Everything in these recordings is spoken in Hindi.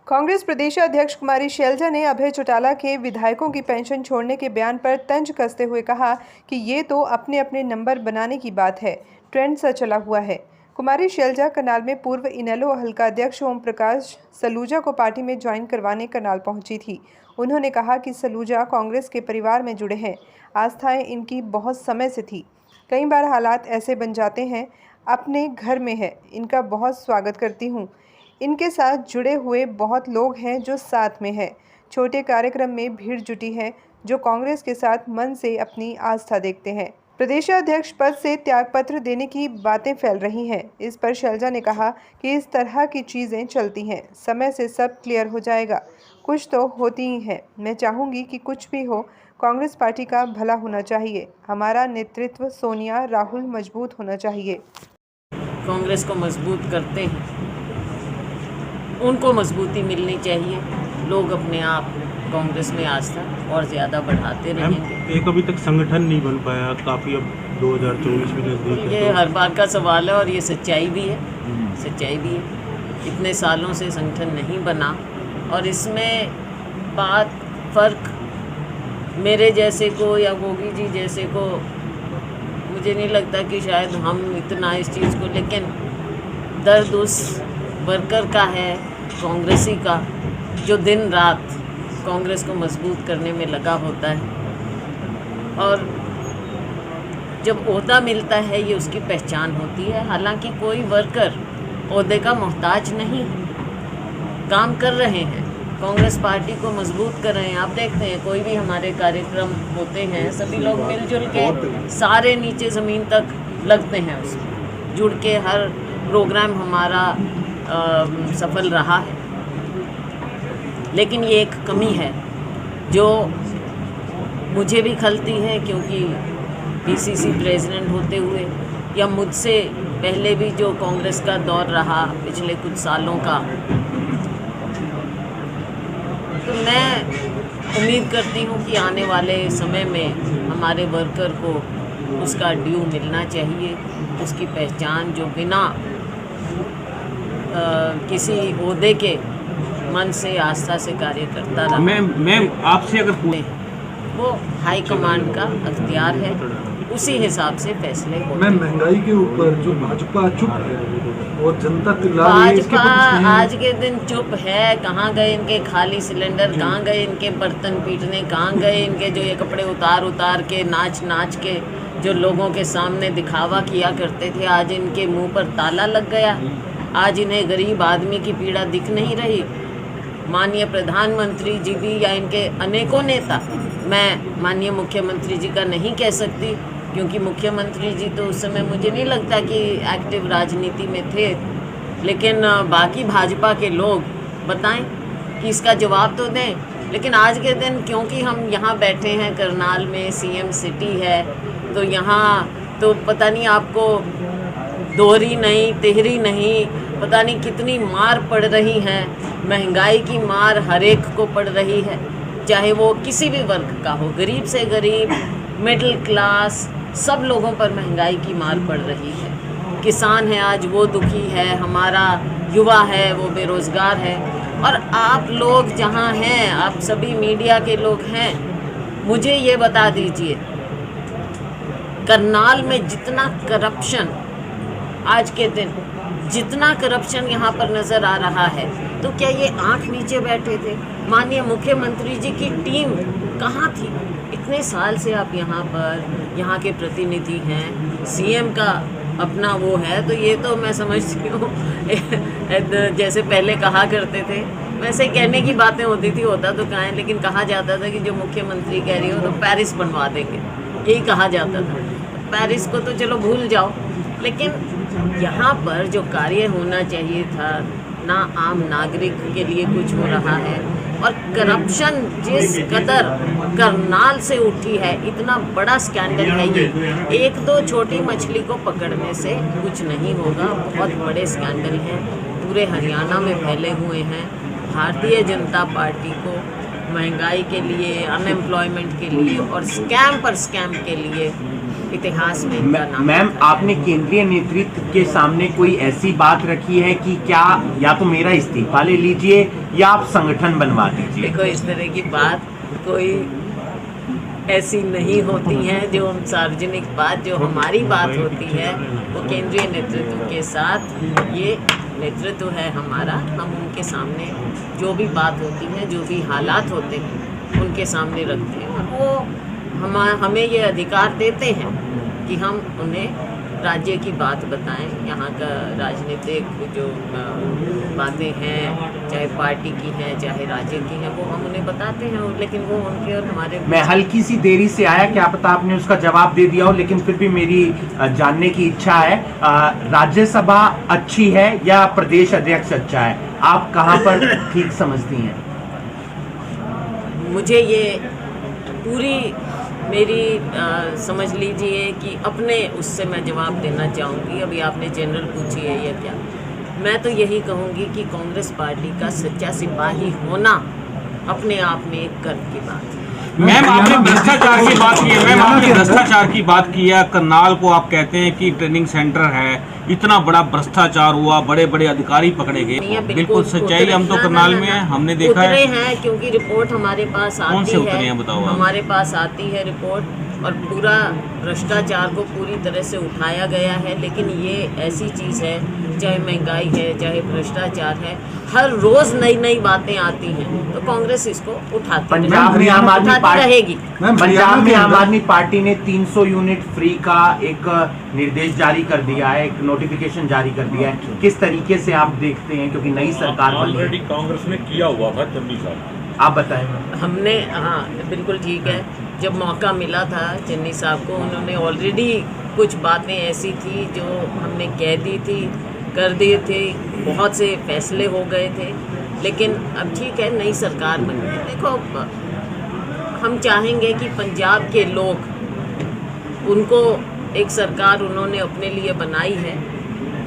कांग्रेस प्रदेश अध्यक्ष कुमारी शैलजा ने अभय चौटाला के विधायकों की पेंशन छोड़ने के बयान पर तंज कसते हुए कहा कि ये तो अपने अपने नंबर बनाने की बात है, ट्रेंड सा चला हुआ है। कुमारी शैलजा करनाल में पूर्व इनेलो हल्का अध्यक्ष ओम प्रकाश सलूजा को पार्टी में ज्वाइन करवाने करनाल पहुंची थी। उन्होंने कहा कि सलूजा कांग्रेस के परिवार में जुड़े हैं, आस्थाएं इनकी बहुत समय से थी। कई बार हालात ऐसे बन जाते हैं, अपने घर में है, इनका बहुत स्वागत करती हूँ। इनके साथ जुड़े हुए बहुत लोग हैं जो साथ में हैं। छोटे कार्यक्रम में भीड़ जुटी है जो कांग्रेस के साथ मन से अपनी आस्था देखते हैं। प्रदेशाध्यक्ष पद से त्यागपत्र देने की बातें फैल रही हैं। इस पर शैलजा ने कहा कि इस तरह की चीज़ें चलती हैं, समय से सब क्लियर हो जाएगा। कुछ तो होती ही हैं। मैं चाहूँगी कि कुछ भी हो, कांग्रेस पार्टी का भला होना चाहिए। हमारा नेतृत्व सोनिया राहुल मजबूत होना चाहिए। कांग्रेस को मजबूत करते हैं, उनको मजबूती मिलनी चाहिए। लोग अपने आप कांग्रेस में आस्था और ज़्यादा बढ़ाते रहेंगे। एक अभी तक संगठन नहीं बन पाया, काफ़ी अब 2024 में नज़दीक है। ये हर बार का सवाल है और ये सच्चाई भी है, सच्चाई भी है। इतने सालों से संगठन नहीं बना और इसमें बात फ़र्क मेरे जैसे को या गोगी जी जैसे को मुझे नहीं लगता कि शायद हम इतना इस चीज़ को, लेकिन दर्द उस वर्कर का है, कांग्रेसी का, जो दिन रात कांग्रेस को मजबूत करने में लगा होता है। और जब ओहदा मिलता है ये उसकी पहचान होती है। हालांकि कोई वर्कर ओहदे का मोहताज नहीं, काम कर रहे हैं, कांग्रेस पार्टी को मजबूत कर रहे हैं। आप देखते हैं कोई भी हमारे कार्यक्रम होते हैं, सभी लोग मिलजुल के सारे नीचे ज़मीन तक लगते हैं, उसमें जुड़ के हर प्रोग्राम हमारा सफल रहा है। लेकिन ये एक कमी है जो मुझे भी खलती है, क्योंकि पीसीसी प्रेसिडेंट होते हुए या मुझसे पहले भी जो कांग्रेस का दौर रहा पिछले कुछ सालों का, तो मैं उम्मीद करती हूँ कि आने वाले समय में हमारे वर्कर को उसका ड्यू मिलना चाहिए, उसकी पहचान जो बिना किसी ओहदे के मन से आस्था से कार्य करता रहा। मैं आपसे अगर वो हाई कमांड का अख्तियार है, उसी हिसाब से फैसले होते हैं। मैं महंगाई के ऊपर जो भाजपा चुप है और जनता तिल्ला रही है, इसके भाजपा आज के दिन चुप है। कहाँ गए इनके खाली सिलेंडर, कहाँ गए इनके बर्तन पीटने, कहाँ गए इनके जो ये कपड़े उतार उतार के नाच नाच के जो लोगों के सामने दिखावा किया करते थे। आज इनके मुंह पर ताला लग गया। आज इन्हें गरीब आदमी की पीड़ा दिख नहीं रही। माननीय प्रधानमंत्री जी भी या इनके अनेकों नेता, मैं माननीय मुख्यमंत्री जी का नहीं कह सकती, क्योंकि मुख्यमंत्री जी तो उस समय मुझे नहीं लगता कि एक्टिव राजनीति में थे, लेकिन बाकी भाजपा के लोग बताएं कि इसका जवाब तो दें। लेकिन आज के दिन क्योंकि हम यहाँ बैठे हैं, करनाल में सीएम सिटी है, तो यहाँ तो पता नहीं आपको दोहरी नहीं तिहरी नहीं, पता नहीं कितनी मार पड़ रही है। महंगाई की मार हर एक को पड़ रही है, चाहे वो किसी भी वर्ग का हो, गरीब से गरीब, मिडिल क्लास, सब लोगों पर महंगाई की मार पड़ रही है। किसान है आज वो दुखी है, हमारा युवा है वो बेरोज़गार है। और आप लोग जहाँ हैं, आप सभी मीडिया के लोग हैं, मुझे ये बता दीजिए, करनाल में जितना करप्शन आज के दिन जितना करप्शन यहाँ पर नज़र आ रहा है, तो क्या ये आंख नीचे बैठे थे? माननीय मुख्यमंत्री जी की टीम कहाँ थी? इतने साल से आप यहाँ पर यहाँ के प्रतिनिधि हैं, सीएम का अपना वो है, तो ये तो मैं समझती हूँ जैसे पहले कहा करते थे वैसे कहने की बातें होती थी, होता तो कहाँ है, लेकिन कहा जाता था कि जो मुख्यमंत्री कह रही हो तो पेरिस बनवा देंगे, यही कहा जाता था। पेरिस को तो चलो भूल जाओ, लेकिन यहाँ पर जो कार्य होना चाहिए था ना, आम नागरिक के लिए कुछ हो रहा है। और करप्शन जिस कदर करनाल से उठी है, इतना बड़ा स्कैंडल है ये। एक दो छोटी मछली को पकड़ने से कुछ नहीं होगा, बहुत बड़े स्कैंडल हैं, पूरे हरियाणा में फैले हुए हैं। भारतीय जनता पार्टी को महंगाई के लिए, अनएम्प्लॉयमेंट के लिए और स्कैम पर स्कैम के लिए इतिहास में इनका नाम मैम, होता है। आपने केंद्रीय नेतृत्व के सामने कोई ऐसी बात रखी है कि क्या या तो मेरा इस्तीफा ले लीजिए या आप संगठन बनवा दीजिए? देखो, इस तरह की बात कोई ऐसी नहीं होती है। जो हम सार्वजनिक बात, जो हमारी बात होती है वो केंद्रीय नेतृत्व के साथ, ये नेतृत्व है हमारा, हम उनके सामने जो भी बात होती है, जो भी हालात होते हैं उनके सामने रखते हैं, और वो हमें ये अधिकार देते हैं कि हम उन्हें राज्य की बात बताएं, यहाँ का राजनीतिक जो बातें हैं, चाहे पार्टी की हैं चाहे राज्य की हैं, वो हम उन्हें बताते हैं, लेकिन वो उनके और हमारे मैं हल्की सी देरी से आया, क्या पता आपने उसका जवाब दे दिया हो, लेकिन फिर भी मेरी जानने की इच्छा है, राज्यसभा अच्छी है या प्रदेश अध्यक्ष अच्छा है? आप कहाँ पर ठीक समझती हैं? मुझे ये पूरी मेरी समझ लीजिए कि अपने उससे मैं जवाब देना चाहूँगी। अभी आपने जनरल पूछी है या क्या, मैं तो यही कहूँगी कि कांग्रेस पार्टी का सच्चा सिपाही होना अपने आप में एक गर्व की बात है। मैम, आपने भ्रष्टाचार की बात की है, मैम आपने भ्रष्टाचार की बात की है। करनाल को आप कहते हैं कि ट्रेनिंग सेंटर है, इतना बड़ा भ्रष्टाचार हुआ, बड़े बड़े अधिकारी पकड़े गए। बिल्कुल सच्चाई, हम तो करनाल में हैं, हमने देखा है। हैं क्योंकि रिपोर्ट हमारे पास आती है। कौन से उतरे हैं बताओ? हमारे पास आती है रिपोर्ट, और पूरा भ्रष्टाचार को पूरी तरह से उठाया गया है। लेकिन ये ऐसी चीज़ है, चाहे महंगाई है चाहे भ्रष्टाचार है, हर रोज नई नई बातें आती हैं, तो कांग्रेस इसको उठाती पंजाब में आम आदमी रहेगी। पंजाब में आम आदमी पार्टी ने 300 यूनिट फ्री का एक निर्देश जारी कर दिया है, एक नोटिफिकेशन जारी कर दिया है। किस तरीके से आप देखते हैं, क्योंकि नई सरकार ऑलरेडी कांग्रेस ने किया हुआ था चन्नी साहब, आप बताएं। हमने, हाँ बिल्कुल ठीक है, जब मौका मिला था चन्नी साहब को, उन्होंने ऑलरेडी कुछ बातें ऐसी थी जो हमने कह दी थी, कर दिए थे, बहुत से फैसले हो गए थे। लेकिन अब ठीक है, नई सरकार बनी है। देखो, हम चाहेंगे कि पंजाब के लोग, उनको एक सरकार उन्होंने अपने लिए बनाई है,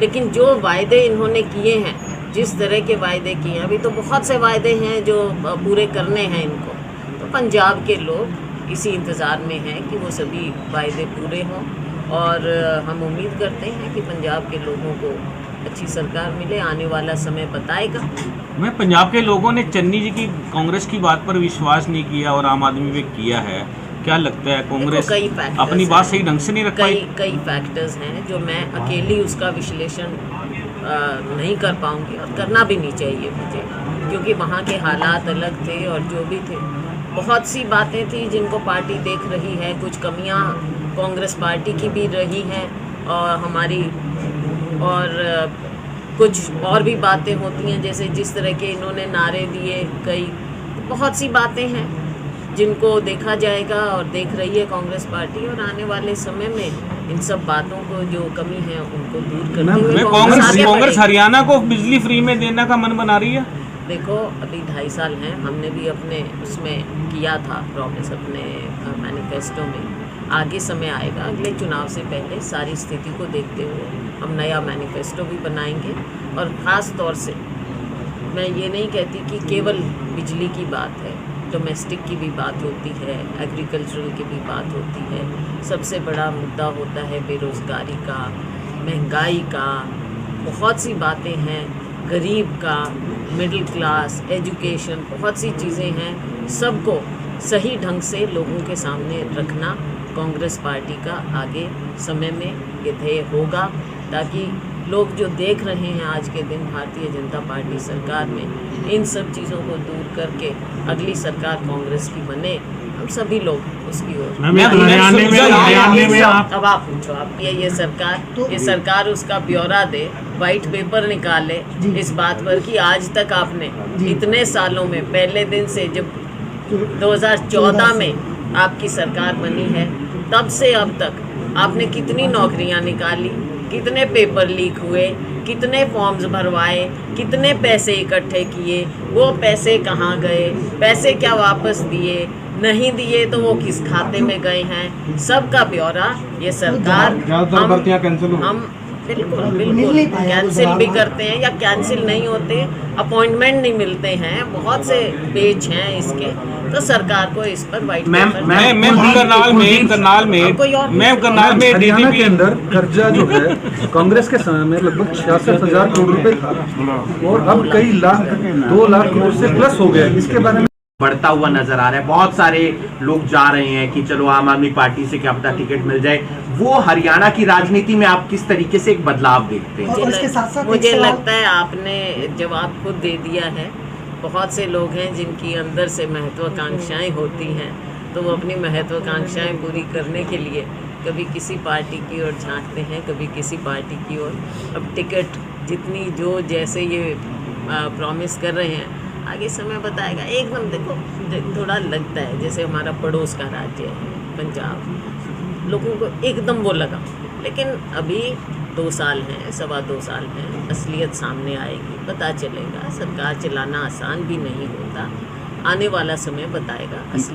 लेकिन जो वायदे इन्होंने किए हैं, जिस तरह के वायदे किए हैं, अभी तो बहुत से वायदे हैं जो पूरे करने हैं इनको, तो पंजाब के लोग इसी इंतज़ार में हैं कि वो सभी वायदे पूरे हों, और हम उम्मीद करते हैं कि पंजाब के लोगों को अच्छी सरकार मिले। आने वाला समय बताएगा। मैं पंजाब के लोगों ने चन्नी जी की कांग्रेस की बात पर विश्वास नहीं किया और आम आदमी पे किया है। क्या लगता है कांग्रेस अपनी बात सही ढंग से नहीं रख पाई? कई फैक्टर्स हैं जो मैं अकेली उसका विश्लेषण नहीं कर पाऊंगी, और करना भी नहीं चाहिए मुझे, क्योंकि वहाँ के हालात अलग थे और जो भी थे, बहुत सी बातें थी जिनको पार्टी देख रही है। कुछ कमियां कांग्रेस पार्टी की भी रही हैं और हमारी, और कुछ और भी बातें होती हैं, जैसे जिस तरह के इन्होंने नारे दिए, कई बहुत सी बातें हैं जिनको देखा जाएगा और देख रही है कांग्रेस पार्टी, और आने वाले समय में इन सब बातों को जो कमी है उनको दूर करते हुए कांग्रेस हरियाणा को बिजली फ्री में देने का मन बना रही है। देखो, अभी 2.5 साल हैं, हमने भी अपने उसमें किया था प्रॉमिस अपने मैनिफेस्टो में। आगे समय आएगा, अगले चुनाव से पहले सारी स्थिति को देखते हुए हम नया मैनिफेस्टो भी बनाएंगे। और ख़ास तौर से मैं ये नहीं कहती कि केवल बिजली की बात है, डोमेस्टिक की भी बात होती है, एग्रीकल्चरल की भी बात होती है। सबसे बड़ा मुद्दा होता है बेरोज़गारी का, महंगाई का, बहुत सी बातें हैं, गरीब का, मिडिल क्लास, एजुकेशन, बहुत सी चीज़ें हैं। सबको सही ढंग से लोगों के सामने रखना कांग्रेस पार्टी का आगे समय में ये ध्येय होगा, ताकि लोग जो देख रहे हैं आज के दिन भारतीय जनता पार्टी सरकार में, इन सब चीज़ों को दूर करके अगली सरकार कांग्रेस की बने, हम सभी लोग उसकी ओर। अब आप पूछो, आप ये सरकार उसका ब्यौरा दे, वाइट पेपर निकाले इस बात पर कि आज तक आपने इतने सालों में, पहले दिन से जब 2014 में आपकी सरकार बनी है, तब से अब तक आपने कितनी नौकरियां निकाली, कितने पेपर लीक हुए, कितने फॉर्म्स भरवाए, कितने पैसे इकट्ठे किए, वो पैसे कहाँ गए, पैसे क्या वापस दिए, नहीं दिए तो वो किस खाते में गए हैं, सबका ब्यौरा ये सरकार, बिल्कुल बिल्कुल कैंसिल भी करते हैं या कैंसिल नहीं होते, अपॉइंटमेंट नहीं मिलते हैं, बहुत से पेज हैं इसके। तो सरकार को इस पर white ma'am, paper ma'am Karnal में हरियाणा के DDP अंदर कर्जा जो है कांग्रेस के समय में लगभग 66,000 करोड़ रुपए था और अब कई लाख 2 लाख करोड़ से प्लस हो गया। इसके बारे में बढ़ता हुआ नजर आ रहा है। बहुत सारे लोग जा रहे हैं कि चलो आम आदमी पार्टी से क्या पता टिकट मिल जाए। वो हरियाणा की राजनीति में आप किस तरीके से एक बदलाव देखते हैं? मुझे लगता है आपने जवाब खुद दे दिया है। बहुत से लोग हैं जिनकी अंदर से महत्वाकांक्षाएं होती हैं, तो वो अपनी महत्वाकांक्षाएं पूरी करने के लिए कभी किसी पार्टी की ओर झांकते हैं, कभी किसी पार्टी की ओर। अब टिकट जितनी जो जैसे ये प्रॉमिस कर रहे हैं, आगे समय बताएगा। एकदम देखो थोड़ा लगता है जैसे हमारा पड़ोस का राज्य है पंजाब, लोगों को एकदम वो लगा, लेकिन अभी 2 साल हैं, 2.25 साल हैं, असलियत सामने आएगी, पता चलेगा। सरकार चलाना आसान भी नहीं होता, आने वाला समय बताएगा।